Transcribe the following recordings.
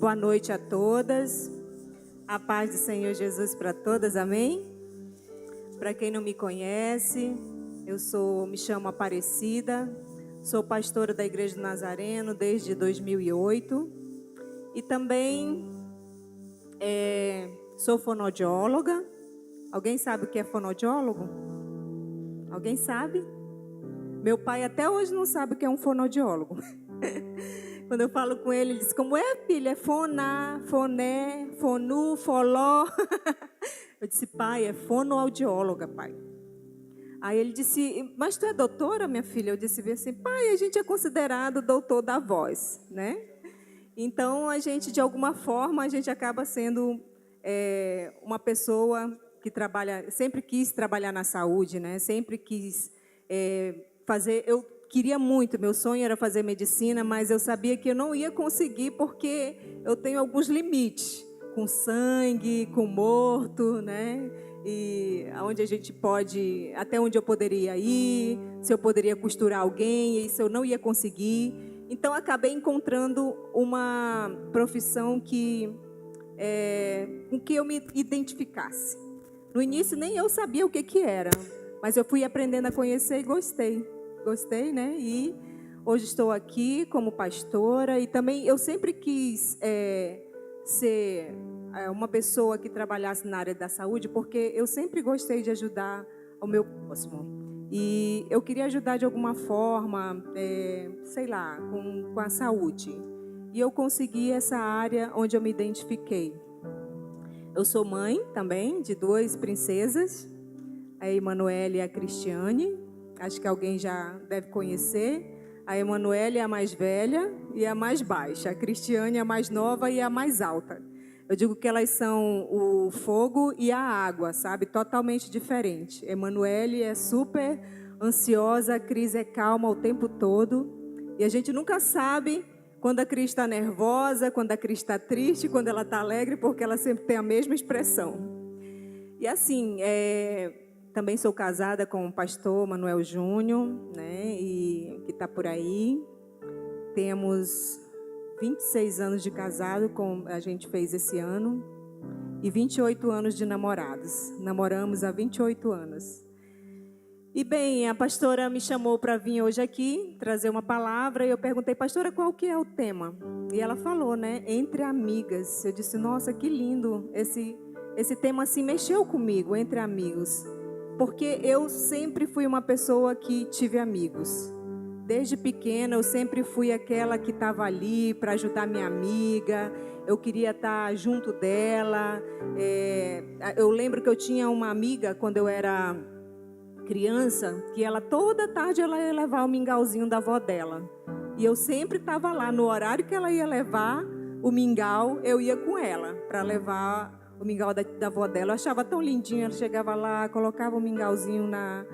Boa noite a todas. A paz do Senhor Jesus para todas, amém? Para quem não me conhece, me chamo Aparecida, sou pastora da Igreja do Nazareno desde 2008 e também sou fonoaudióloga. Alguém sabe o que é fonoaudiólogo? Alguém sabe? Meu pai até hoje não sabe o que é um fonoaudiólogo. Quando eu falo com ele, ele diz, como é, filha? É fonar, foné, fonu, foló. Eu disse, pai, é fonoaudióloga, pai. Aí ele disse, mas tu é doutora, minha filha? Eu disse assim, pai, a gente é considerado doutor da voz, né? Então, a gente, de alguma forma, a gente acaba sendo uma pessoa que sempre quis trabalhar na saúde, né? Sempre quis fazer... Eu queria muito, meu sonho era fazer medicina, mas eu sabia que eu não ia conseguir porque eu tenho alguns limites, com sangue, com morto, né? E aonde a gente pode, até onde eu poderia ir, se eu poderia costurar alguém, isso eu não ia conseguir. Então, acabei encontrando uma profissão com que eu me identificasse. No início, nem eu sabia o que era, mas eu fui aprendendo a conhecer e gostei, né? E hoje estou aqui como pastora e também eu sempre quis ser uma pessoa que trabalhasse na área da saúde, porque eu sempre gostei de ajudar o meu próximo. E eu queria ajudar de alguma forma, sei lá, com a saúde. E eu consegui essa área onde eu me identifiquei. Eu sou mãe também de 2 princesas, a Emanuele e a Cristiane. Acho que alguém já deve conhecer. A Emanuele é a mais velha e a mais baixa. A Cristiane é a mais nova e a mais alta. Eu digo que elas são o fogo e a água, sabe? Totalmente diferente. Emanuele é super ansiosa, a Cris é calma o tempo todo. E a gente nunca sabe quando a Cris está nervosa, quando a Cris está triste, quando ela está alegre, porque ela sempre tem a mesma expressão. E assim, também sou casada com o pastor Manuel Júnior, né? E que está por aí. Temos 26 anos de casado, a gente fez esse ano, e 28 anos de namorados. Namoramos há 28 anos. E bem, a pastora me chamou para vir hoje aqui, trazer uma palavra, e eu perguntei, pastora, qual que é o tema? E ela falou, né, entre amigas. Eu disse, nossa, que lindo, esse tema assim mexeu comigo, entre amigos. Porque eu sempre fui uma pessoa que tive amigos. Desde pequena, eu sempre fui aquela que estava ali para ajudar minha amiga. Eu queria estar junto dela. Eu lembro que eu tinha uma amiga, quando eu era criança, que ela toda tarde ela ia levar o mingauzinho da avó dela. E eu sempre estava lá, no horário que ela ia levar o mingau, eu ia com ela para levar o mingau da avó dela. Eu achava tão lindinho, ela chegava lá, colocava o mingauzinho na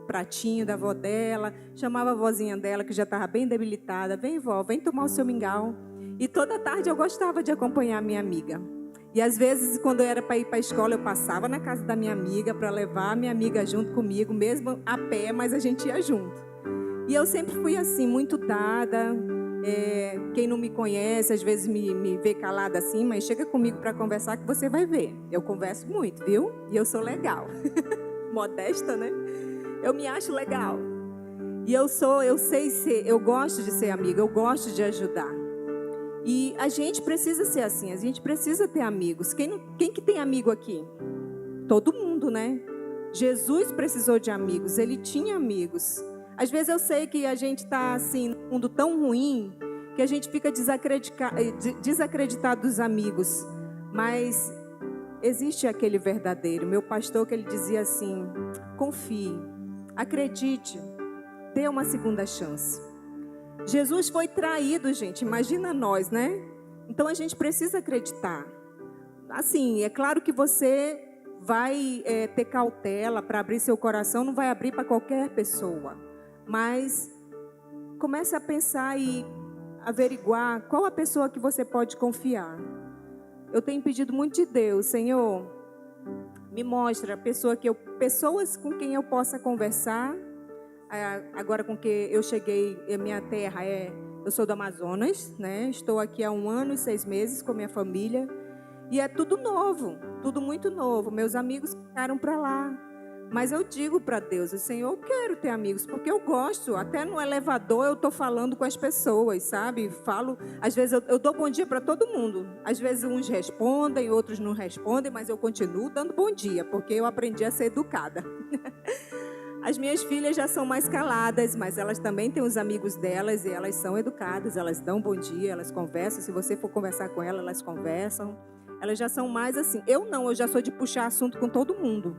pratinho da avó dela, chamava a vozinha dela, que já estava bem debilitada, vem vó, vem tomar o seu mingau. E toda tarde eu gostava de acompanhar a minha amiga. E às vezes, quando eu era para ir para a escola, eu passava na casa da minha amiga para levar a minha amiga junto comigo, mesmo a pé, mas a gente ia junto. E eu sempre fui assim, muito dada. Quem não me conhece, às vezes me vê calada assim, mas chega comigo para conversar que você vai ver. Eu converso muito, viu? E eu sou legal. Modesta, né? Eu me acho legal. E eu gosto de ser amiga, eu gosto de ajudar. E a gente precisa ser assim, a gente precisa ter amigos. Quem que tem amigo aqui? Todo mundo, né? Jesus precisou de amigos, ele tinha amigos. Às vezes eu sei que a gente está assim, num mundo tão ruim, que a gente fica desacreditado dos amigos. Mas existe aquele verdadeiro. Meu pastor, que ele dizia assim, confie, acredite, dê uma segunda chance. Jesus foi traído, gente. Imagina nós, né? Então a gente precisa acreditar. Assim, é claro que você vai ter cautela para abrir seu coração, não vai abrir para qualquer pessoa. Mas comece a pensar e averiguar qual a pessoa que você pode confiar. Eu tenho pedido muito de Deus, Senhor, me mostra pessoas com quem eu possa conversar. Agora com que eu cheguei, a minha terra é Eu sou do Amazonas, né? Estou aqui há 1 ano e 6 meses com minha família. E é tudo novo, tudo muito novo. Meus amigos ficaram para lá. Mas eu digo para Deus, Senhor, eu quero ter amigos, porque eu gosto. Até no elevador eu estou falando com as pessoas, sabe? Falo, às vezes eu dou bom dia para todo mundo. Às vezes uns respondem, outros não respondem, mas eu continuo dando bom dia, porque eu aprendi a ser educada. As minhas filhas já são mais caladas, mas elas também têm os amigos delas e elas são educadas, elas dão bom dia, elas conversam. Se você for conversar com elas, elas conversam. Elas já são mais assim. Eu não, eu já sou de puxar assunto com todo mundo.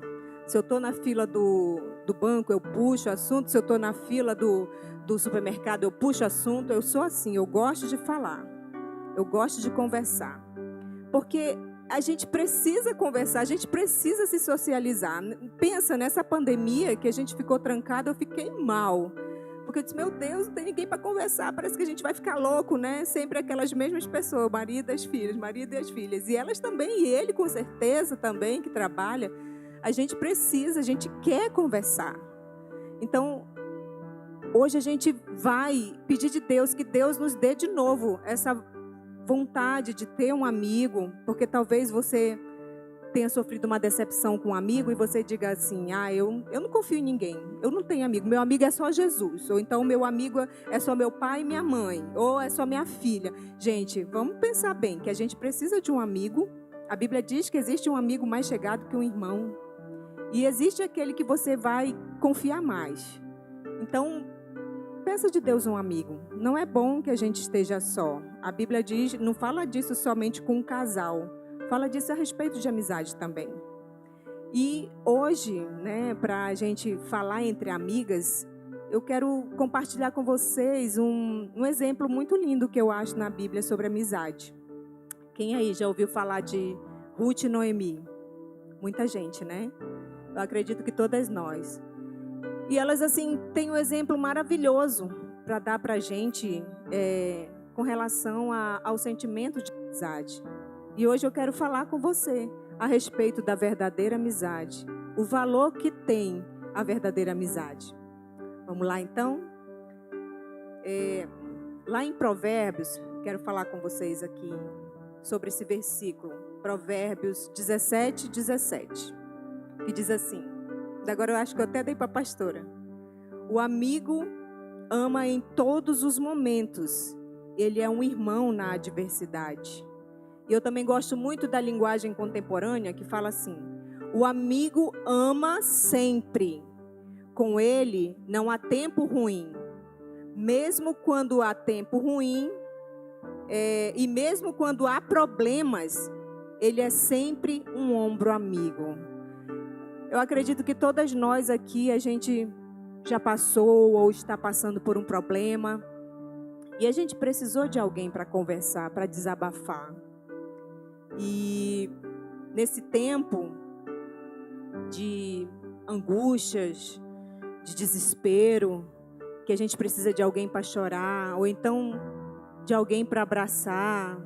Se eu estou na fila do banco, eu puxo assunto. Se eu estou na fila do supermercado, eu puxo assunto. Eu sou assim, eu gosto de falar. Eu gosto de conversar. Porque a gente precisa conversar, a gente precisa se socializar. Pensa, nessa pandemia que a gente ficou trancado, eu fiquei mal. Porque eu disse, meu Deus, não tem ninguém para conversar, parece que a gente vai ficar louco, né? Sempre aquelas mesmas pessoas, o marido e as filhas. E elas também, e ele com certeza também, que trabalha. A gente precisa, a gente quer conversar. Então, hoje a gente vai pedir de Deus que Deus nos dê de novo essa vontade de ter um amigo, porque talvez você tenha sofrido uma decepção com um amigo e você diga assim, eu não confio em ninguém, eu não tenho amigo, meu amigo é só Jesus, ou então meu amigo é só meu pai e minha mãe, ou é só minha filha. Gente, vamos pensar bem, que a gente precisa de um amigo. A Bíblia diz que existe um amigo mais chegado que um irmão, e existe aquele que você vai confiar mais. Então, peça de Deus um amigo. Não é bom que a gente esteja só. A Bíblia diz, não fala disso somente com um casal. Fala disso a respeito de amizade também. E hoje, né, para a gente falar entre amigas, eu quero compartilhar com vocês um exemplo muito lindo que eu acho na Bíblia sobre amizade. Quem aí já ouviu falar de Ruth e Noemi? Muita gente, né? Eu acredito que todas nós. E elas, assim, têm um exemplo maravilhoso para dar para a gente com relação ao sentimento de amizade. E hoje eu quero falar com você a respeito da verdadeira amizade, o valor que tem a verdadeira amizade. Vamos lá, então? Lá em Provérbios, quero falar com vocês aqui sobre esse versículo, Provérbios 17, que diz assim, agora eu acho que eu até dei para a pastora. O amigo ama em todos os momentos. Ele é um irmão na adversidade. E eu também gosto muito da linguagem contemporânea que fala assim, o amigo ama sempre. Com ele não há tempo ruim. Mesmo quando há tempo ruim, e mesmo quando há problemas, ele é sempre um ombro amigo. Eu acredito que todas nós aqui, a gente já passou ou está passando por um problema. E a gente precisou de alguém para conversar, para desabafar. E nesse tempo de angústias, de desespero, que a gente precisa de alguém para chorar, ou então de alguém para abraçar,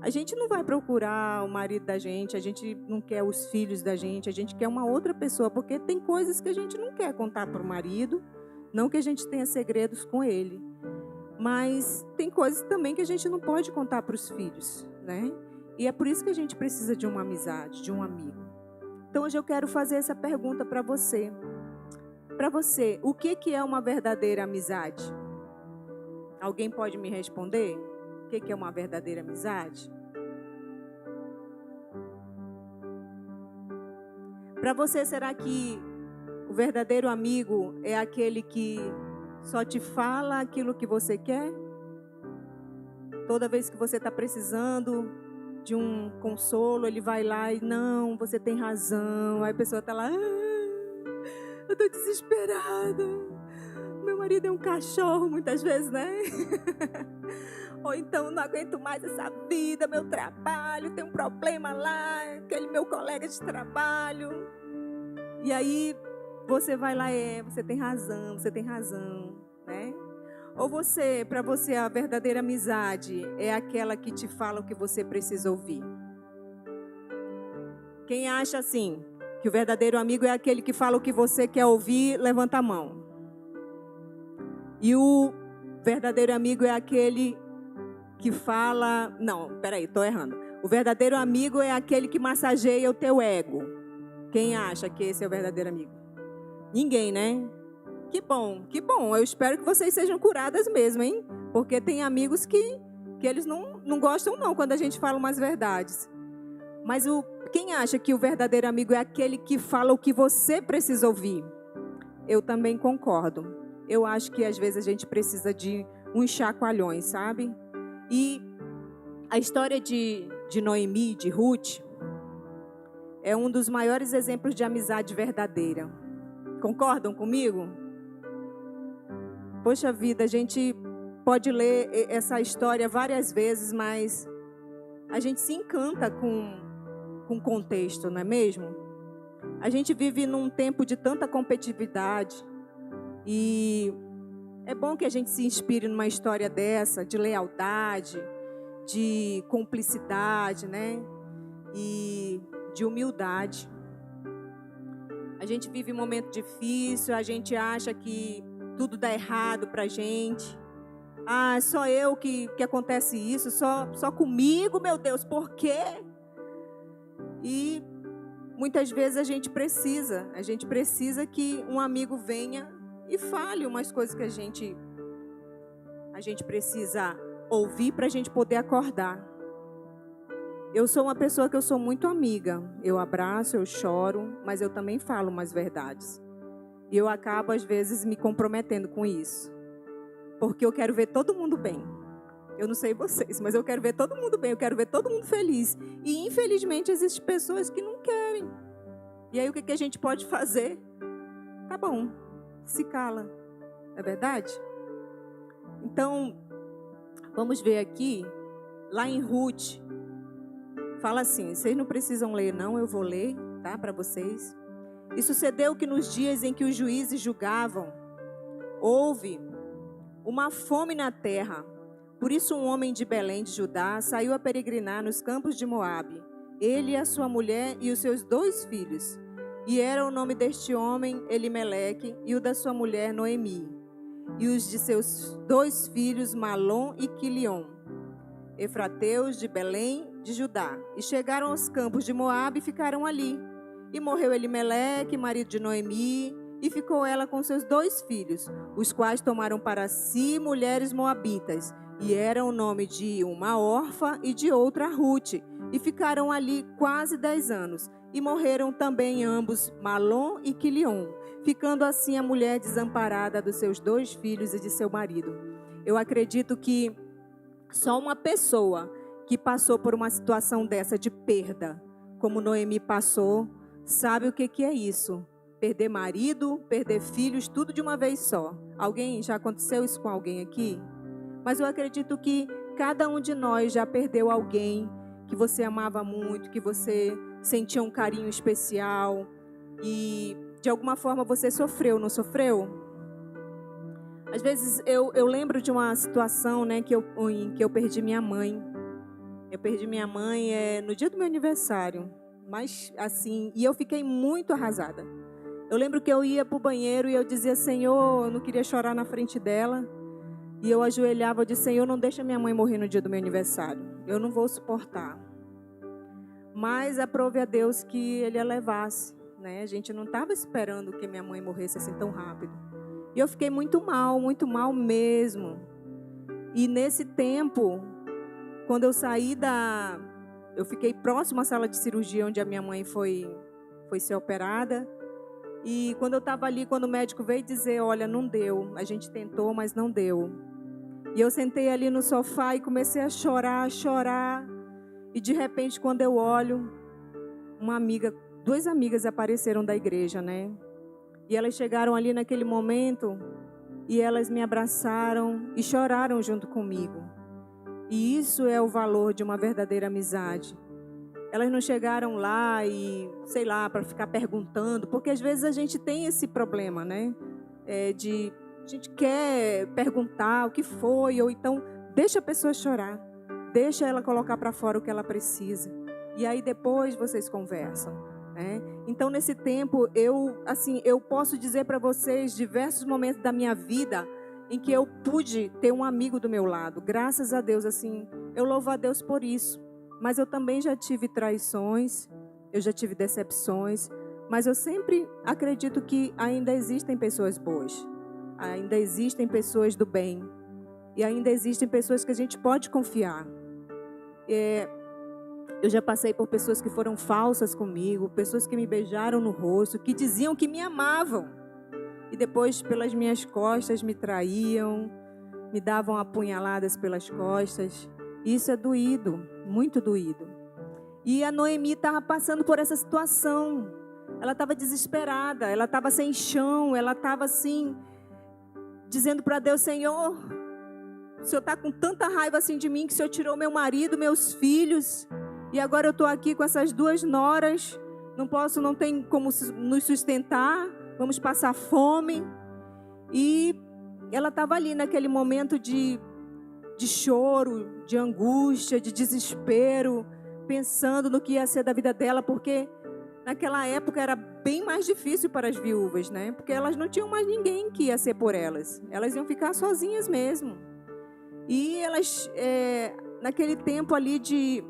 a gente não vai procurar o marido da gente, a gente não quer os filhos da gente, a gente quer uma outra pessoa, porque tem coisas que a gente não quer contar para o marido, não que a gente tenha segredos com ele, mas tem coisas também que a gente não pode contar para os filhos, né? E é por isso que a gente precisa de uma amizade, de um amigo. Então hoje eu quero fazer essa pergunta para você. Para você, o que é uma verdadeira amizade? Alguém pode me responder? O que é uma verdadeira amizade? Para você, será que o verdadeiro amigo é aquele que só te fala aquilo que você quer? Toda vez que você está precisando de um consolo, ele vai lá e não, você tem razão. Aí a pessoa está lá, eu estou desesperada. Meu marido é um cachorro, muitas vezes, né? Ou então, não aguento mais essa vida, meu trabalho, tem um problema lá, aquele meu colega de trabalho. E aí, você vai lá, você tem razão, né? Ou para você, a verdadeira amizade é aquela que te fala o que você precisa ouvir. Quem acha assim, que o verdadeiro amigo é aquele que fala o que você quer ouvir, levanta a mão. E o verdadeiro amigo é aquele que fala... Não, peraí, estou errando. O verdadeiro amigo é aquele que massageia o teu ego. Quem acha que esse é o verdadeiro amigo? Ninguém, né? Que bom, que bom. Eu espero que vocês sejam curadas mesmo, hein? Porque tem amigos que eles não gostam não quando a gente fala umas verdades. Mas quem acha que o verdadeiro amigo é aquele que fala o que você precisa ouvir? Eu também concordo. Eu acho que às vezes a gente precisa de uns chacoalhões, sabe? E a história de Noemi, de Ruth, é um dos maiores exemplos de amizade verdadeira. Concordam comigo? Poxa vida, a gente pode ler essa história várias vezes, mas a gente se encanta com o contexto, não é mesmo? A gente vive num tempo de tanta competitividade e é bom que a gente se inspire numa história dessa, de lealdade, de cumplicidade, né? E de humildade. A gente vive um momento difícil, a gente acha que tudo dá errado pra gente. Ah, só eu que acontece isso, só comigo, meu Deus, por quê? E muitas vezes a gente precisa que um amigo venha e fale umas coisas que a gente precisa ouvir para a gente poder acordar. Eu sou uma pessoa que eu sou muito amiga. Eu abraço, eu choro, mas eu também falo umas verdades. E eu acabo, às vezes, me comprometendo com isso. Porque eu quero ver todo mundo bem. Eu não sei vocês, mas eu quero ver todo mundo bem, eu quero ver todo mundo feliz. E, infelizmente, existem pessoas que não querem. E aí, o que a gente pode fazer? Tá bom, se cala. Não é verdade? Então, vamos ver aqui, lá em Ruth, fala assim, vocês não precisam ler não, eu vou ler, tá, para vocês. E sucedeu que nos dias em que os juízes julgavam, houve uma fome na terra. Por isso um homem de Belém de Judá saiu a peregrinar nos campos de Moabe, ele, a sua mulher e os seus 2 filhos. E era o nome deste homem Elimeleque e o da sua mulher Noemi. E os de seus 2 filhos Malom e Quilion, efrateus de Belém de Judá. E chegaram aos campos de Moabe e ficaram ali. E morreu Elimeleque, marido de Noemi, e ficou ela com seus 2 filhos, os quais tomaram para si mulheres moabitas. E era o nome de uma órfã e de outra Ruth. E ficaram ali quase 10 anos. E morreram também ambos, Malom e Quilion, ficando assim a mulher desamparada dos seus 2 filhos e de seu marido. Eu acredito que só uma pessoa que passou por uma situação dessa de perda, como Noemi passou, sabe o que é isso. Perder marido, perder filhos, tudo de uma vez só. Alguém, já aconteceu isso com alguém aqui? Mas eu acredito que cada um de nós já perdeu alguém que você amava muito, que você sentia um carinho especial e de alguma forma você sofreu, não sofreu? Às vezes eu lembro de uma situação, né, em que eu perdi minha mãe. Eu perdi minha mãe no dia do meu aniversário, mas assim, e eu fiquei muito arrasada. Eu lembro que eu ia para o banheiro e eu dizia, Senhor, eu não queria chorar na frente dela. E eu ajoelhava e disse, Senhor, não deixa minha mãe morrer no dia do meu aniversário. Eu não vou suportar. Mas aprove a Deus que Ele a levasse, né? A gente não estava esperando que minha mãe morresse assim tão rápido. E eu fiquei muito mal mesmo. E nesse tempo, quando eu saí eu fiquei próximo à sala de cirurgia onde a minha mãe foi ser operada. E quando eu estava ali, quando o médico veio dizer, olha, não deu. A gente tentou, mas não deu. E eu sentei ali no sofá e comecei a chorar. E de repente, quando eu olho, 2 amigas apareceram da igreja, né? E elas chegaram ali naquele momento e elas me abraçaram e choraram junto comigo. E isso é o valor de uma verdadeira amizade. Elas não chegaram lá e, sei lá, para ficar perguntando, porque às vezes a gente tem esse problema, né? A gente quer perguntar o que foi, ou então deixa a pessoa chorar, deixa ela colocar para fora o que ela precisa. E aí depois vocês conversam, né? Então nesse tempo eu posso dizer para vocês diversos momentos da minha vida em que eu pude ter um amigo do meu lado. Graças a Deus, assim, eu louvo a Deus por isso. Mas eu também já tive traições, eu já tive decepções, mas eu sempre acredito que ainda existem pessoas boas, ainda existem pessoas do bem, e ainda existem pessoas que a gente pode confiar. Eu já passei por pessoas que foram falsas comigo, pessoas que me beijaram no rosto, que diziam que me amavam, e depois pelas minhas costas me traíam, me davam apunhaladas pelas costas. Isso é doído, muito doído. E a Noemi estava passando por essa situação. Ela estava desesperada, ela estava sem chão, ela estava assim, dizendo para Deus: Senhor, o Senhor está com tanta raiva assim de mim, que o Senhor tirou meu marido, meus filhos, e agora eu estou aqui com essas 2 noras, não tem como nos sustentar, vamos passar fome. E ela estava ali naquele momento de choro, de angústia, de desespero, pensando no que ia ser da vida dela, porque naquela época era bem mais difícil para as viúvas, né? Porque elas não tinham mais ninguém que ia ser por elas. Elas iam ficar sozinhas mesmo. E elas, naquele tempo ali de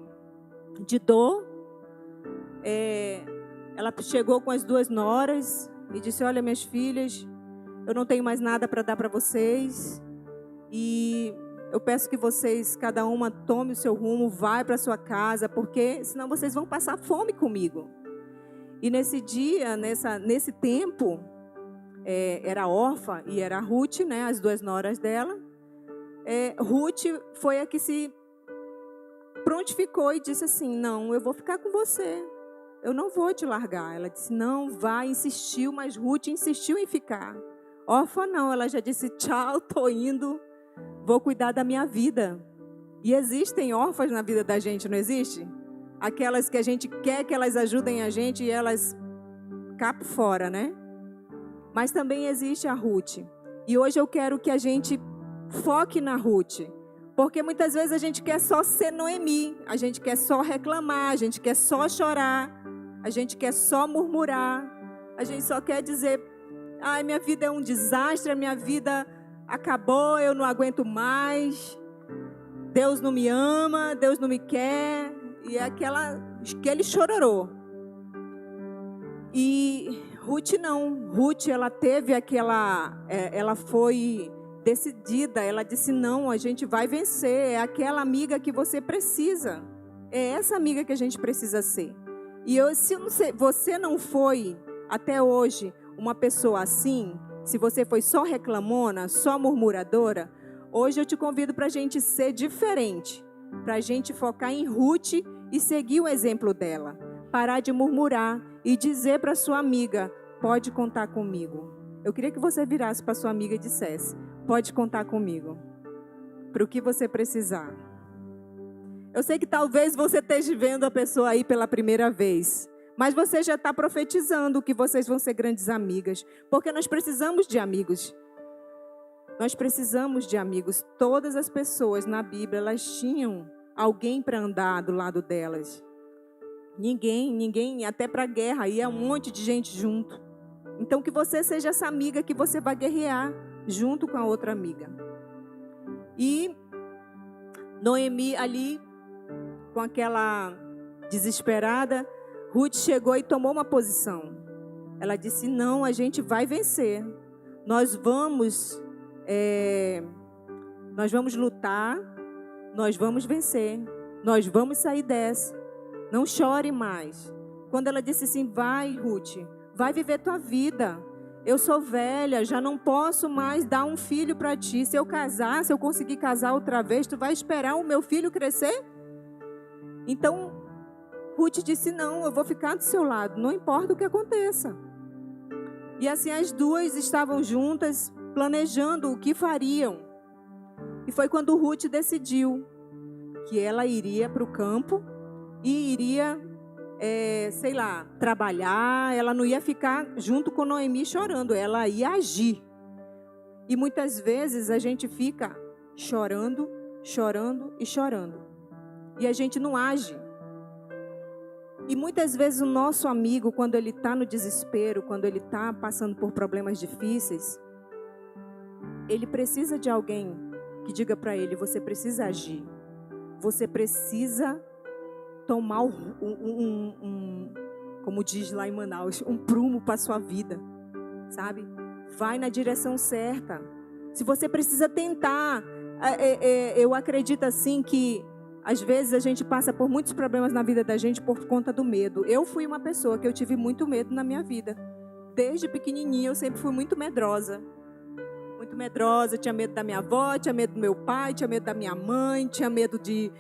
dor, ela chegou com as 2 noras e disse: olha, minhas filhas, eu não tenho mais nada para dar para vocês. E eu peço que vocês, cada uma, tome o seu rumo, vai para a sua casa, porque senão vocês vão passar fome comigo. E nesse dia, nesse tempo, era Orfa e era Ruth, né, as 2 noras dela. Ruth foi a que se prontificou e disse assim: não, eu vou ficar com você, eu não vou te largar. Ela disse: não, vai, insistiu, mas Ruth insistiu em ficar. Orfa não, ela já disse: tchau, tô indo, vou cuidar da minha vida. E existem órfãs na vida da gente, não existe? Aquelas que a gente quer que elas ajudem a gente e elas capam fora, né? Mas também existe a Ruth. E hoje eu quero que a gente foque na Ruth. Porque muitas vezes a gente quer só ser Noemi. A gente quer só reclamar, a gente quer só chorar, a gente quer só murmurar. A gente só quer dizer: ai, minha vida é um desastre, a minha vida acabou, eu não aguento mais. Deus não me ama, Deus não me quer. E é aquele chororô. E Ruth não. Ruth, ela teve ela foi decidida. Ela disse: não, a gente vai vencer. É aquela amiga que você precisa. É essa amiga que a gente precisa ser. E se você não foi até hoje uma pessoa assim, se você foi só reclamona, só murmuradora, hoje eu te convido para a gente ser diferente, para a gente focar em Ruth e seguir o exemplo dela. Parar de murmurar e dizer para sua amiga: pode contar comigo. Eu queria que você virasse para sua amiga e dissesse: pode contar comigo, para o que você precisar. Eu sei que talvez você esteja vendo a pessoa aí pela primeira vez, mas você já está profetizando que vocês vão ser grandes amigas, porque nós precisamos de amigos. Nós precisamos de amigos. Todas as pessoas na Bíblia, elas tinham alguém para andar do lado delas. Ninguém, até para a guerra, ia um monte de gente junto. Então que você seja essa amiga que você vai guerrear junto com a outra amiga. E Noemi ali, com aquela desesperada, Ruth chegou e tomou uma posição. Ela disse: não, a gente vai vencer. Nós vamos lutar, nós vamos vencer, nós vamos sair dessa. Não chore mais. Quando ela disse assim: vai, Ruth, vai viver tua vida. Eu sou velha, já não posso mais dar um filho para ti. Se eu conseguir casar outra vez, tu vai esperar o meu filho crescer? Então, Ruth disse: não, eu vou ficar do seu lado, não importa o que aconteça. E assim as 2 estavam juntas, planejando o que fariam. E foi quando Ruth decidiu que ela iria para o campo e iria, trabalhar. Ela não ia ficar junto com Noemi chorando, ela ia agir. E muitas vezes a gente fica chorando, chorando e chorando. E a gente não age. E muitas vezes o nosso amigo, quando ele está no desespero, quando ele está passando por problemas difíceis, ele precisa de alguém que diga para ele: você precisa agir, você precisa tomar como diz lá em Manaus, um prumo para a sua vida, sabe? Vai na direção certa. Se você precisa tentar, eu acredito assim que às vezes a gente passa por muitos problemas na vida da gente por conta do medo. Eu fui uma pessoa que eu tive muito medo na minha vida. Desde pequenininha eu sempre fui muito medrosa. Muito medrosa, tinha medo da minha avó, tinha medo do meu pai, tinha medo da minha mãe, tinha medo de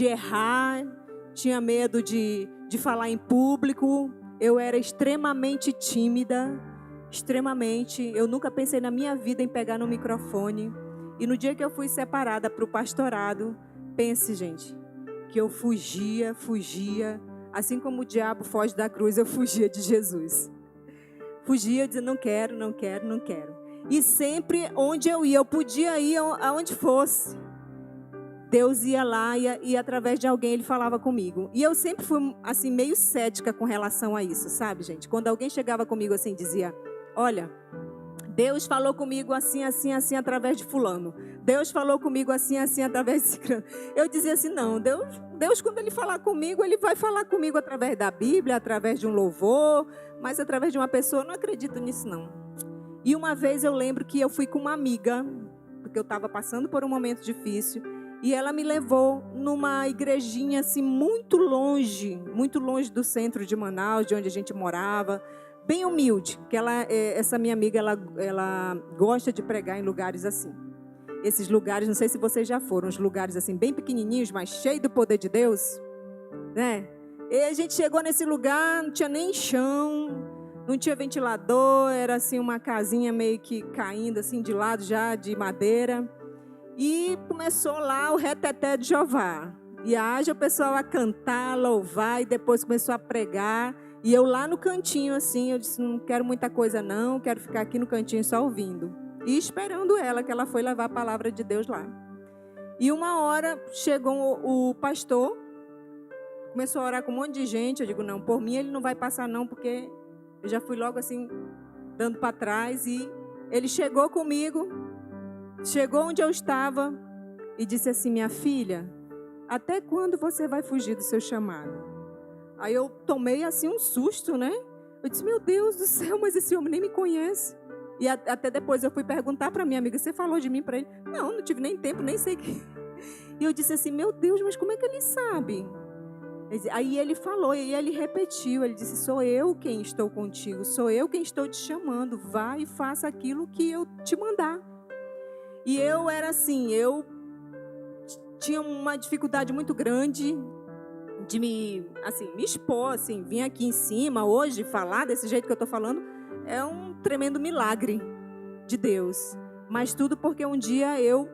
errar, tinha medo de falar em público. Eu era extremamente tímida, extremamente. Eu nunca pensei na minha vida em pegar no microfone. E no dia que eu fui separada para o pastorado, pense, gente, que eu fugia, assim como o diabo foge da cruz, eu fugia de Jesus. Fugia dizendo: não quero, não quero, não quero. E sempre onde eu ia, eu podia ir aonde fosse. Deus ia lá e através de alguém ele falava comigo. E eu sempre fui assim meio cética com relação a isso, sabe, gente? Quando alguém chegava comigo assim, dizia: olha, Deus falou comigo assim, assim, assim, através de fulano. Deus falou comigo assim, assim, através de ciclano. Eu dizia assim: não, Deus quando ele falar comigo, ele vai falar comigo através da Bíblia, através de um louvor, mas através de uma pessoa, eu não acredito nisso não. E uma vez eu lembro que eu fui com uma amiga, porque eu estava passando por um momento difícil, e ela me levou numa igrejinha assim muito longe do centro de Manaus, de onde a gente morava, bem humilde, que essa minha amiga, ela gosta de pregar em lugares assim. Esses lugares, não sei se vocês já foram, uns lugares assim bem pequenininhos, mas cheios do poder de Deus, né? E a gente chegou nesse lugar, não tinha nem chão, não tinha ventilador, era assim uma casinha meio que caindo assim de lado já, de madeira. E começou lá o reteté de Jeová. E haja o pessoal a cantar, louvar, e depois começou a pregar. E eu lá no cantinho assim, eu disse: não quero muita coisa não, quero ficar aqui no cantinho só ouvindo. E esperando ela, que ela foi levar a palavra de Deus lá. E uma hora chegou o pastor, começou a orar com um monte de gente. Eu digo: não, por mim ele não vai passar não, porque eu já fui logo assim, dando para trás. E ele chegou comigo, chegou onde eu estava e disse assim: minha filha, até quando você vai fugir do seu chamado? Aí eu tomei assim um susto, né? Eu disse: meu Deus do céu, mas esse homem nem me conhece. E até depois eu fui perguntar para minha amiga: você falou de mim para ele? Não tive nem tempo, nem sei que. E eu disse assim: meu Deus, mas como é que ele sabe? Aí ele falou, e ele repetiu, ele disse: sou eu quem estou contigo, sou eu quem estou te chamando, vai e faça aquilo que eu te mandar. E eu era assim, eu tinha uma dificuldade muito grande de me expor, assim, vir aqui em cima hoje, falar desse jeito que eu estou falando, é um tremendo milagre de Deus. Mas tudo porque um dia eu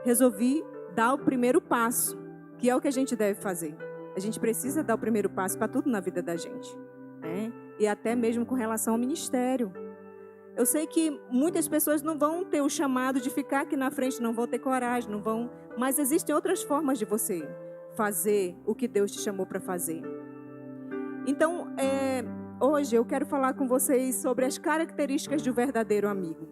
resolvi dar o primeiro passo, que é o que a gente deve fazer. A gente precisa dar o primeiro passo para tudo na vida da gente, né? E até mesmo com relação ao ministério. Eu sei que muitas pessoas não vão ter o chamado de ficar aqui na frente, não vão ter coragem, não vão. Mas existem outras formas de você fazer o que Deus te chamou para fazer. Então, hoje eu quero falar com vocês sobre as características de um verdadeiro amigo.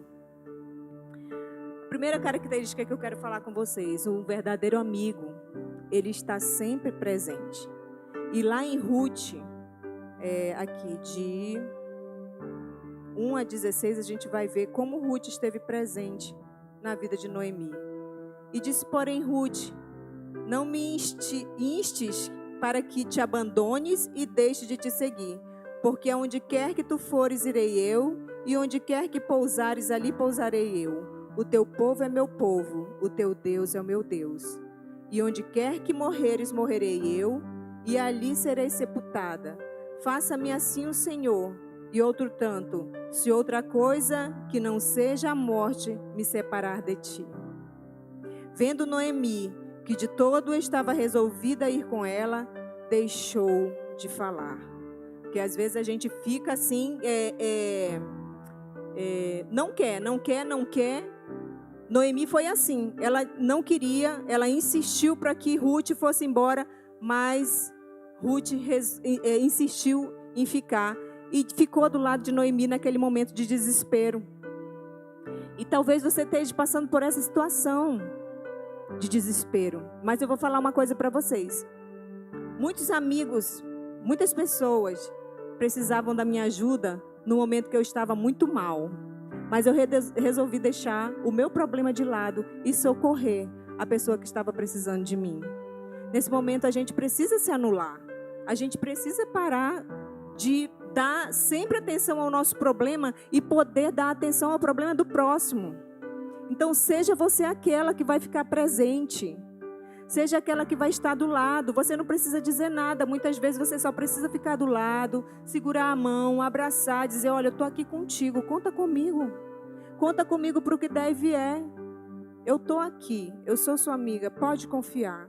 A primeira característica que eu quero falar com vocês: um verdadeiro amigo, ele está sempre presente. E lá em Ruth, aqui de 1 a 16, a gente vai ver como Ruth esteve presente na vida de Noemi. E disse, porém, Ruth: não me instes para que te abandones e deixe de te seguir, porque aonde quer que tu fores, irei eu, e onde quer que pousares, ali pousarei eu. O teu povo é meu povo, o teu Deus é o meu Deus. E onde quer que morreres, morrerei eu, e ali serei sepultada. Faça-me assim o Senhor, e outro tanto, se outra coisa que não seja a morte me separar de ti. Vendo Noemi que de todo estava resolvida a ir com ela, deixou de falar. Porque às vezes a gente fica assim, não quer. Noemi foi assim, ela não queria, ela insistiu para que Ruth fosse embora, mas Ruth insistiu em ficar e ficou do lado de Noemi naquele momento de desespero. E talvez você esteja passando por essa situação de desespero. Mas eu vou falar uma coisa para vocês. Muitos amigos, muitas pessoas precisavam da minha ajuda no momento que eu estava muito mal. Mas eu resolvi deixar o meu problema de lado e socorrer a pessoa que estava precisando de mim. Nesse momento a gente precisa se anular. A gente precisa parar de dar sempre atenção ao nosso problema e poder dar atenção ao problema do próximo. Então seja você aquela que vai ficar presente. Seja aquela que vai estar do lado. Você não precisa dizer nada. Muitas vezes você só precisa ficar do lado, segurar a mão, abraçar, dizer, olha, eu estou aqui contigo, conta comigo. Conta comigo para o que der e vier. Eu estou aqui, eu sou sua amiga, pode confiar.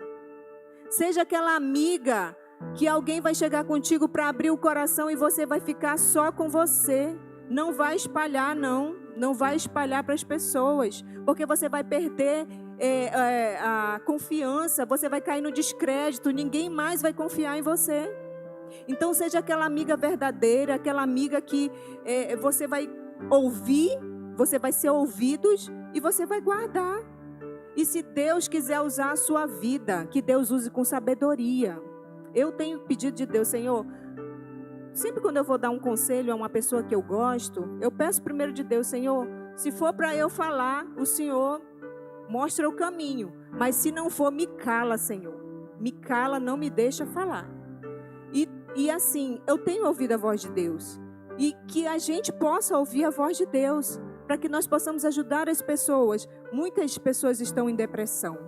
Seja aquela amiga que alguém vai chegar contigo para abrir o coração e você vai ficar só com você. Não vai espalhar, não. Não vai espalhar para as pessoas, porque você vai perder a confiança, você vai cair no descrédito, ninguém mais vai confiar em você. Então seja aquela amiga verdadeira, aquela amiga que você vai ouvir, você vai ser ouvidos e você vai guardar. E se Deus quiser usar a sua vida, que Deus use com sabedoria. Eu tenho pedido de Deus, Senhor, sempre quando eu vou dar um conselho a uma pessoa que eu gosto, eu peço primeiro de Deus, Senhor, se for para eu falar, o Senhor mostra o caminho. Mas se não for, me cala, Senhor. Me cala, não me deixa falar. E assim, eu tenho ouvido a voz de Deus. E que a gente possa ouvir a voz de Deus, para que nós possamos ajudar as pessoas. Muitas pessoas estão em depressão.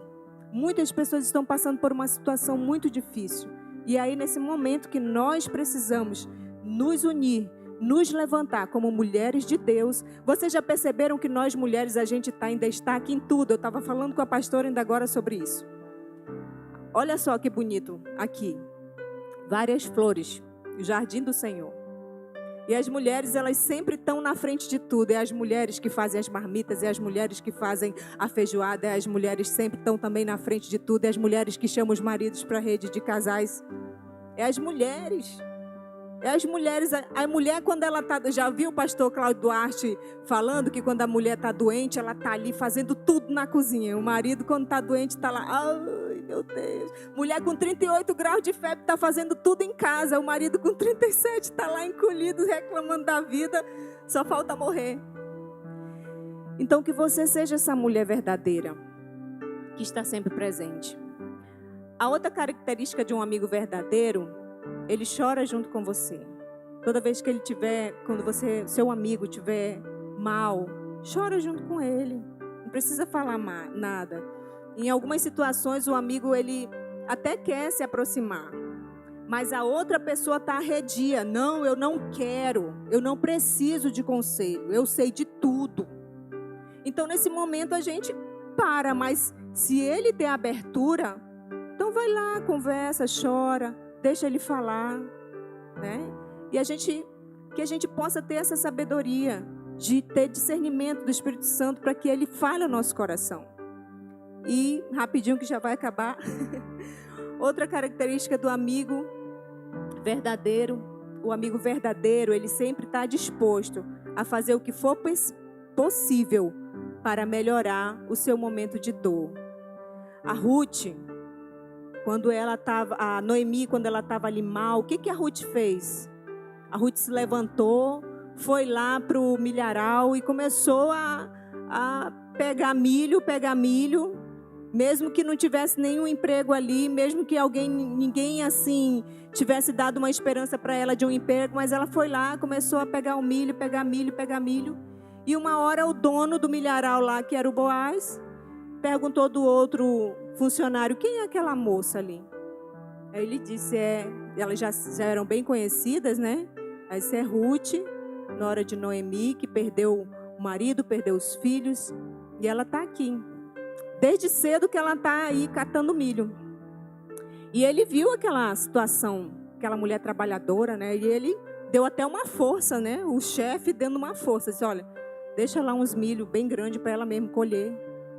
Muitas pessoas estão passando por uma situação muito difícil. E aí, nesse momento que nós precisamos nos unir, nos levantar como mulheres de Deus. Vocês já perceberam que nós mulheres, a gente está em destaque em tudo. Eu estava falando com a pastora ainda agora sobre isso. Olha só que bonito aqui. Várias flores, o jardim do Senhor. E as mulheres, elas sempre estão na frente de tudo. É as mulheres que fazem as marmitas, é as mulheres que fazem a feijoada, é as mulheres sempre estão também na frente de tudo. É as mulheres que chamam os maridos para a rede de casais. É as mulheres. É as mulheres. A mulher, quando ela está... Já viu o pastor Cláudio Duarte falando que quando a mulher está doente, ela está ali fazendo tudo na cozinha. O marido, quando está doente, está lá... Ai, meu Deus. Mulher com 38 graus de febre está fazendo tudo em casa. O marido com 37 está lá encolhido, reclamando da vida. Só falta morrer. Então, que você seja essa mulher verdadeira, que está sempre presente. A outra característica de um amigo verdadeiro, ele chora junto com você. Toda vez que ele tiver, quando seu amigo estiver mal, chora junto com ele. Não precisa falar nada. Em algumas situações, o amigo, ele até quer se aproximar. Mas a outra pessoa está arredia. Não, eu não quero. Eu não preciso de conselho. Eu sei de tudo. Então, nesse momento, a gente para. Mas se ele tem abertura, então vai lá, conversa, chora. Deixa ele falar, né? E que a gente possa ter essa sabedoria de ter discernimento do Espírito Santo para que ele fale ao nosso coração. E, rapidinho que já vai acabar, outra característica do amigo verdadeiro, o amigo verdadeiro, ele sempre está disposto a fazer o que for possível para melhorar o seu momento de dor. A Ruth... a Noemi, quando ela estava ali mal, o que a Ruth fez? A Ruth se levantou, foi lá para o milharal e começou a pegar milho, mesmo que não tivesse nenhum emprego ali, mesmo que ninguém assim tivesse dado uma esperança para ela de um emprego, mas ela foi lá, começou a pegar o milho, pegar milho. E uma hora o dono do milharal lá, que era o Boaz, perguntou do outro funcionário, quem é aquela moça ali? Aí ele disse, elas já eram bem conhecidas, né? Aí é Ruth, nora de Noemi, que perdeu o marido, perdeu os filhos, e ela está aqui. Desde cedo que ela está aí catando milho. E ele viu aquela situação, aquela mulher trabalhadora, né? E ele deu até uma força, né? O chefe dando uma força, disse, olha, deixa lá uns milho bem grande para ela mesmo colher,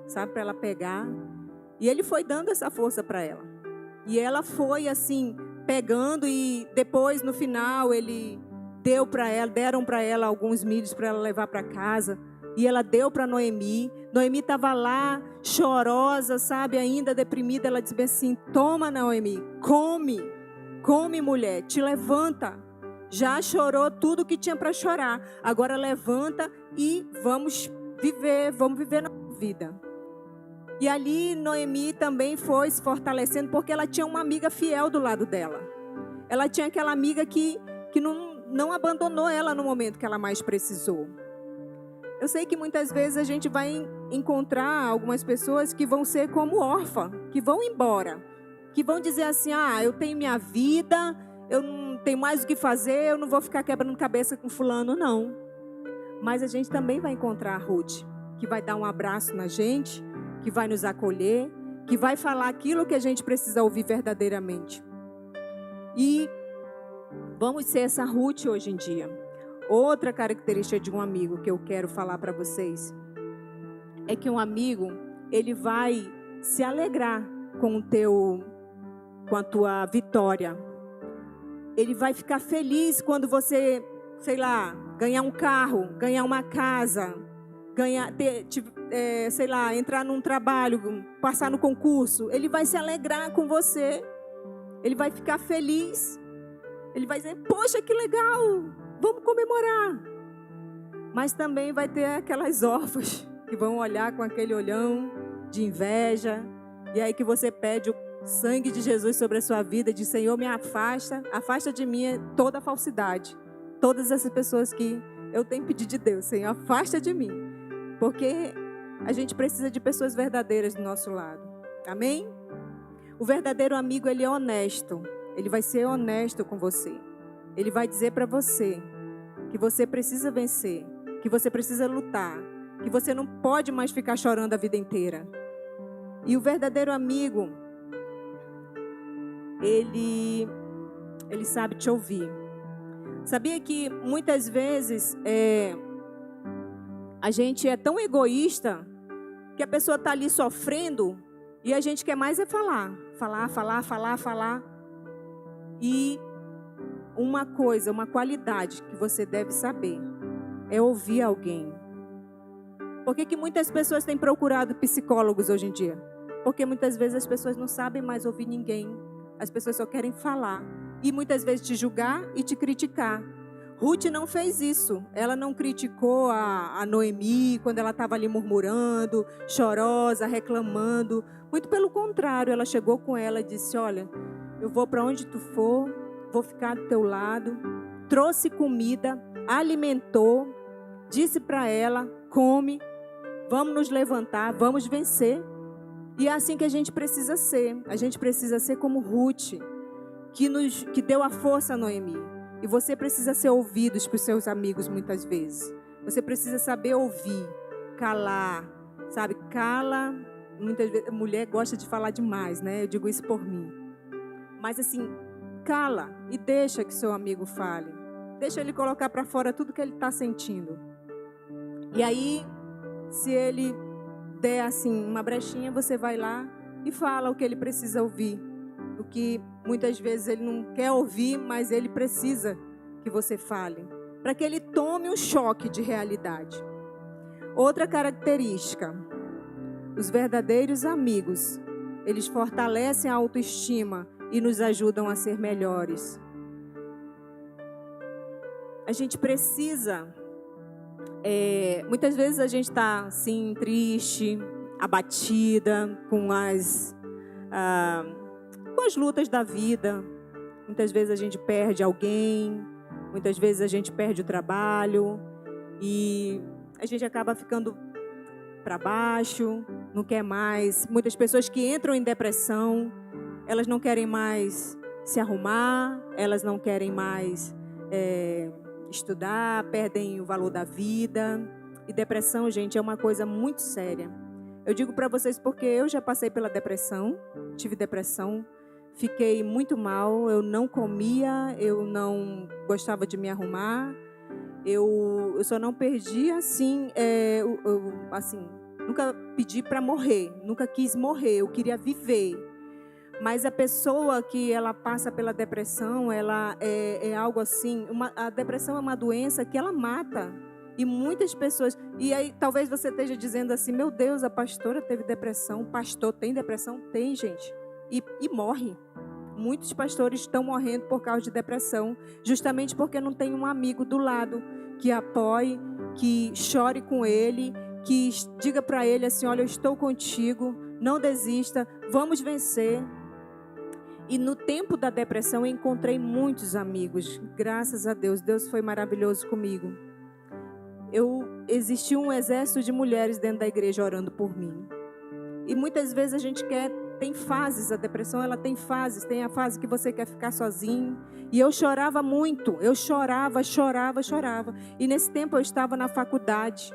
sabe? Para ela pegar. E ele foi dando essa força para ela. E ela foi assim, pegando e depois no final ele deram para ela alguns milhos para ela levar para casa. e ela deu para Noemi. Noemi estava lá, chorosa, sabe, ainda deprimida. Ela disse assim: toma, Noemi, come, mulher, te levanta. Já chorou tudo que tinha para chorar. Agora levanta e vamos viver na vida. E ali Noemi também foi se fortalecendo, porque ela tinha uma amiga fiel do lado dela. Ela tinha aquela amiga que não abandonou ela no momento que ela mais precisou. Eu sei que muitas vezes a gente vai encontrar algumas pessoas que vão ser como órfã, que vão embora, que vão dizer assim: eu tenho minha vida, eu não tenho mais o que fazer, eu não vou ficar quebrando cabeça com fulano, não. Mas a gente também vai encontrar a Ruth, que vai dar um abraço na gente, que vai nos acolher, que vai falar aquilo que a gente precisa ouvir verdadeiramente. E vamos ser essa Ruth hoje em dia. Outra característica de um amigo que eu quero falar para vocês é que um amigo, ele vai se alegrar com a tua vitória. Ele vai ficar feliz quando você, sei lá, ganhar um carro, ganhar uma casa, entrar num trabalho, passar no concurso. Ele vai se alegrar com você. Ele vai ficar feliz. Ele vai dizer: poxa, que legal, vamos comemorar. Mas também vai ter aquelas órfãs que vão olhar com aquele olhão de inveja. E aí que você pede o sangue de Jesus sobre a sua vida, diz: Senhor, me afasta de mim toda falsidade. Todas essas pessoas que eu tenho pedido de Deus: Senhor, afasta de mim. Porque a gente precisa de pessoas verdadeiras do nosso lado. Amém? O verdadeiro amigo, ele é honesto. Ele vai ser honesto com você. Ele vai dizer para você que você precisa vencer, que você precisa lutar, que você não pode mais ficar chorando a vida inteira. E o verdadeiro amigo, ele sabe te ouvir. Sabia que muitas vezes a gente é tão egoísta que a pessoa está ali sofrendo e a gente quer mais é falar. E uma qualidade que você deve saber é ouvir alguém. Por que muitas pessoas têm procurado psicólogos hoje em dia? Porque muitas vezes as pessoas não sabem mais ouvir ninguém. As pessoas só querem falar. E muitas vezes te julgar e te criticar. Ruth não fez isso. Ela não criticou a Noemi quando ela estava ali murmurando, chorosa, reclamando. Muito pelo contrário, ela chegou com ela e disse: olha, eu vou para onde tu for, vou ficar do teu lado. Trouxe comida, alimentou, disse para ela: come, vamos nos levantar, vamos vencer. E é assim que a gente precisa ser. A gente precisa ser como Ruth, que deu a força a Noemi. E você precisa ser ouvido por seus amigos muitas vezes. Você precisa saber ouvir, calar, sabe? Cala. Muitas vezes a mulher gosta de falar demais, né? Eu digo isso por mim. Mas assim, cala e deixa que seu amigo fale. Deixa ele colocar para fora tudo que ele está sentindo. E aí, se ele der assim uma brechinha, você vai lá e fala o que ele precisa ouvir. O que muitas vezes ele não quer ouvir, mas ele precisa que você fale, para que ele tome um choque de realidade. Outra característica: os verdadeiros amigos, eles fortalecem a autoestima e nos ajudam a ser melhores. A gente precisa, muitas vezes a gente está assim, triste, abatida com as lutas da vida. Muitas vezes a gente perde alguém, muitas vezes a gente perde o trabalho e a gente acaba ficando para baixo, não quer mais. Muitas pessoas que entram em depressão, elas não querem mais se arrumar, elas não querem mais estudar, perdem o valor da vida. E depressão, gente, é uma coisa muito séria. Eu digo para vocês porque eu já passei pela depressão, tive depressão, fiquei muito mal, eu não comia, eu não gostava de me arrumar, eu só não perdi assim, nunca pedi para morrer, nunca quis morrer, eu queria viver. Mas a pessoa que ela passa pela depressão, ela é algo assim, a depressão é uma doença que ela mata. E muitas pessoas... E aí talvez você esteja dizendo assim, meu Deus, a pastora teve depressão. O pastor tem depressão? Tem, gente. E morre. Muitos pastores estão morrendo por causa de depressão, justamente porque não tem um amigo do lado que apoie, que chore com ele, que diga para ele assim, olha, eu estou contigo, não desista, vamos vencer. E no tempo da depressão eu encontrei muitos amigos, graças a Deus, Deus foi maravilhoso comigo. Existiu um exército de mulheres dentro da igreja orando por mim. E muitas vezes a gente tem fases, a depressão ela tem fases, tem a fase que você quer ficar sozinho. E eu chorava muito, eu chorava. E nesse tempo eu estava na faculdade.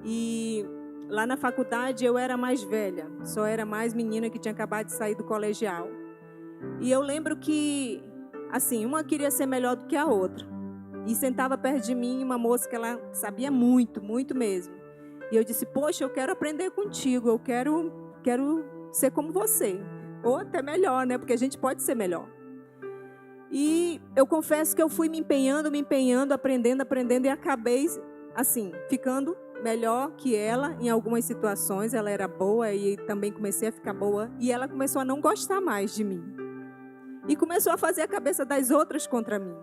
E lá na faculdade eu era mais velha, só era mais menina que tinha acabado de sair do colegial. E eu lembro que, assim, uma queria ser melhor do que a outra. E sentava perto de mim uma moça que ela sabia muito, muito mesmo. E eu disse, poxa, eu quero aprender contigo, eu quero ser como você. Ou até melhor, né? Porque a gente pode ser melhor. E eu confesso que eu fui me empenhando, aprendendo e acabei, assim, ficando melhor que ela em algumas situações. Ela era boa e também comecei a ficar boa. E ela começou a não gostar mais de mim. E começou a fazer a cabeça das outras contra mim.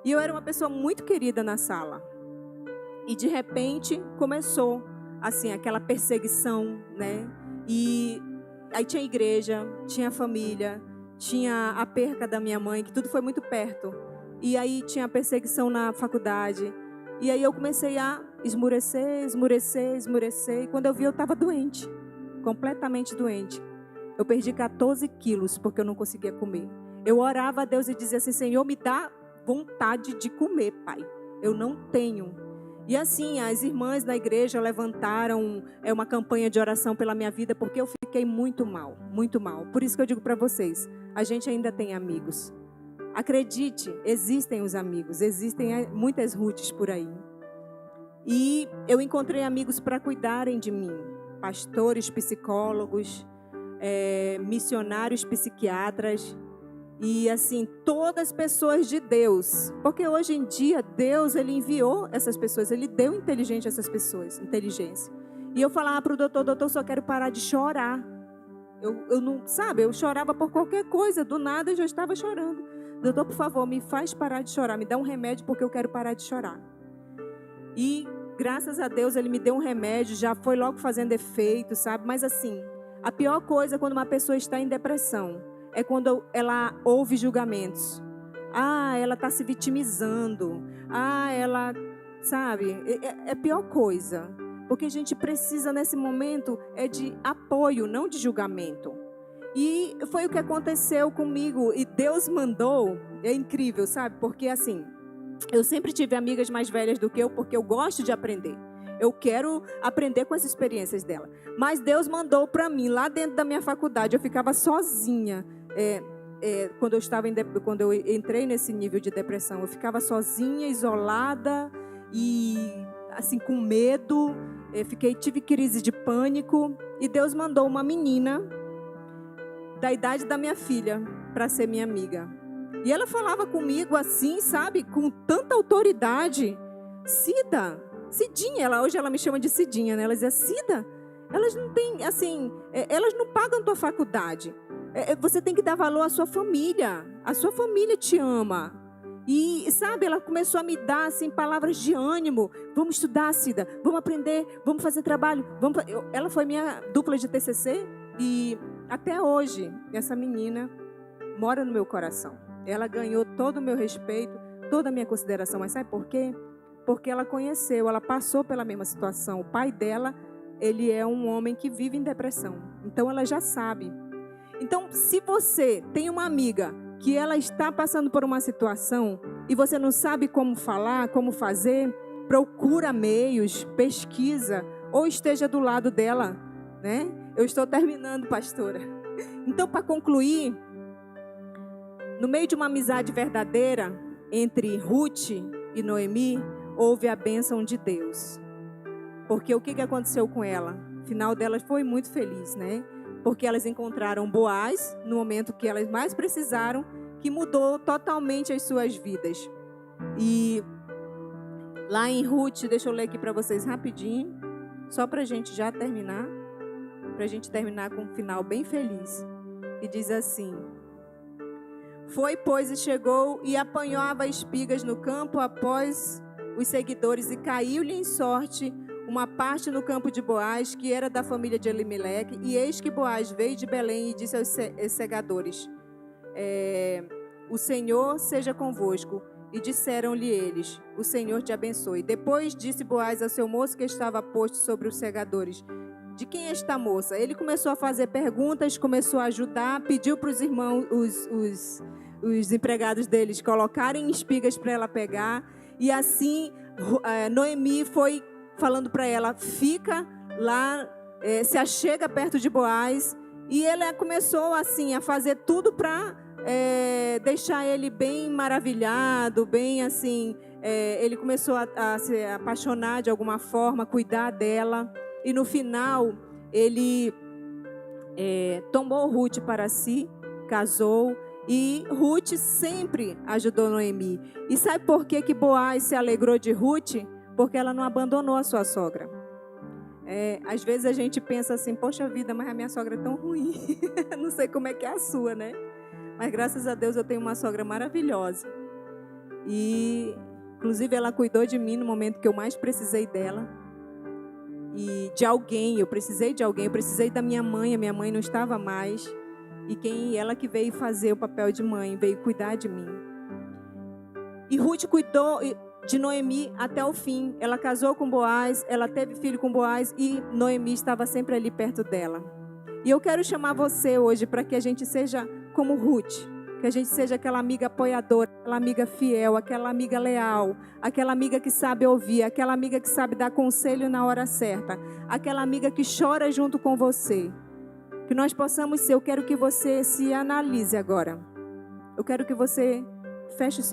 E eu era uma pessoa muito querida na sala. E de repente começou, assim, aquela perseguição, né? E aí tinha igreja, tinha família, tinha a perca da minha mãe, que tudo foi muito perto. E aí tinha a perseguição na faculdade. E aí eu comecei a esmurecer. E quando eu vi, eu estava doente, completamente doente. Eu perdi 14 quilos porque eu não conseguia comer. Eu orava a Deus e dizia assim, Senhor, me dá vontade de comer, Pai. Eu não tenho. E assim, as irmãs da igreja levantaram uma campanha de oração pela minha vida, porque eu fiquei muito mal, muito mal. Por isso que eu digo para vocês, a gente ainda tem amigos. Acredite, existem os amigos, existem muitas Ruths por aí. E eu encontrei amigos para cuidarem de mim, pastores, psicólogos, missionários, psiquiatras. E assim, todas as pessoas de Deus. Porque hoje em dia, Deus, Ele enviou essas pessoas. Ele deu inteligência a essas pessoas, inteligência. E eu falava para o doutor, só quero parar de chorar. Eu não, sabe, eu chorava por qualquer coisa. Do nada eu já estava chorando. Doutor, por favor, me faz parar de chorar. Me dá um remédio porque eu quero parar de chorar. E graças a Deus, Ele me deu um remédio. Já foi logo fazendo efeito, sabe? Mas assim, a pior coisa quando uma pessoa está em depressão é quando ela ouve julgamentos. Ah, ela está se vitimizando. Ah, ela, sabe, é a pior coisa. Porque a gente precisa nesse momento de apoio, não de julgamento. E foi o que aconteceu comigo. E Deus mandou, é incrível, sabe? Porque assim, eu sempre tive amigas mais velhas do que eu, porque eu gosto de aprender. Eu quero aprender com as experiências dela. Mas Deus mandou para mim, lá dentro da minha faculdade, eu ficava sozinha. Quando eu entrei nesse nível de depressão, eu ficava sozinha, isolada e assim com medo. Tive crise de pânico e Deus mandou uma menina da idade da minha filha para ser minha amiga. E ela falava comigo assim, sabe, com tanta autoridade. Cidinha, hoje ela me chama de Cidinha, né? Ela dizia, Cida, elas não têm, assim, elas não pagam tua faculdade. Você tem que dar valor à sua família. A sua família te ama. E, sabe, ela começou a me dar, assim, palavras de ânimo. Vamos estudar, Cida. Vamos aprender. Vamos fazer trabalho. Ela foi minha dupla de TCC. E até hoje, essa menina mora no meu coração. Ela ganhou todo o meu respeito, toda a minha consideração. Mas sabe por quê? Porque ela passou pela mesma situação. O pai dela, ele é um homem que vive em depressão. Então, ela já sabe. Então, se você tem uma amiga que ela está passando por uma situação e você não sabe como falar, como fazer, procura meios, pesquisa, ou esteja do lado dela, né? Eu estou terminando, pastora. Então, para concluir, no meio de uma amizade verdadeira entre Ruth e Noemi, houve a bênção de Deus. Porque o que aconteceu com ela? O final dela foi muito feliz, né? Porque elas encontraram Boaz no momento que elas mais precisaram, que mudou totalmente as suas vidas. E Lá em Ruth, deixa eu ler aqui para vocês rapidinho, só para a gente já terminar, para a gente terminar com um final bem feliz. E diz assim: foi, pois, e chegou e apanhava espigas no campo após os seguidores, e caiu-lhe em sorte uma parte no campo de Boaz, que era da família de Elimeleque. E eis que Boaz veio de Belém e disse aos segadores: o Senhor seja convosco. E disseram-lhe eles: o Senhor te abençoe. Depois disse Boaz ao seu moço que estava posto sobre os segadores: de quem é esta moça? Ele começou a fazer perguntas, começou a ajudar, pediu para os irmãos, os empregados deles, colocarem espigas para ela pegar. E assim, Noemi foi falando para ela: fica lá, se achega perto de Boaz. E ela começou assim a fazer tudo para deixar ele bem maravilhado, bem assim. Ele começou a se apaixonar de alguma forma, cuidar dela. E no final, ele tomou Ruth para si, casou. E Ruth sempre ajudou Noemi. E sabe por que Boaz se alegrou de Ruth? Porque ela não abandonou a sua sogra. Às vezes a gente pensa assim: poxa vida, mas a minha sogra é tão ruim. Não sei como é que é a sua, né? Mas graças a Deus eu tenho uma sogra maravilhosa. E inclusive ela cuidou de mim no momento que eu mais precisei dela. E de alguém, eu precisei de alguém. Eu precisei da minha mãe, a minha mãe não estava mais. E ela que veio fazer o papel de mãe, veio cuidar de mim. E Ruth cuidou de Noemi até o fim. Ela casou com Boaz, ela teve filho com Boaz e Noemi estava sempre ali perto dela. E eu quero chamar você hoje para que a gente seja como Ruth, que a gente seja aquela amiga apoiadora, aquela amiga fiel, aquela amiga leal, aquela amiga que sabe ouvir, aquela amiga que sabe dar conselho na hora certa, aquela amiga que chora junto com você. Que nós possamos ser. Eu quero que você se analise agora. Eu quero que você feche os seus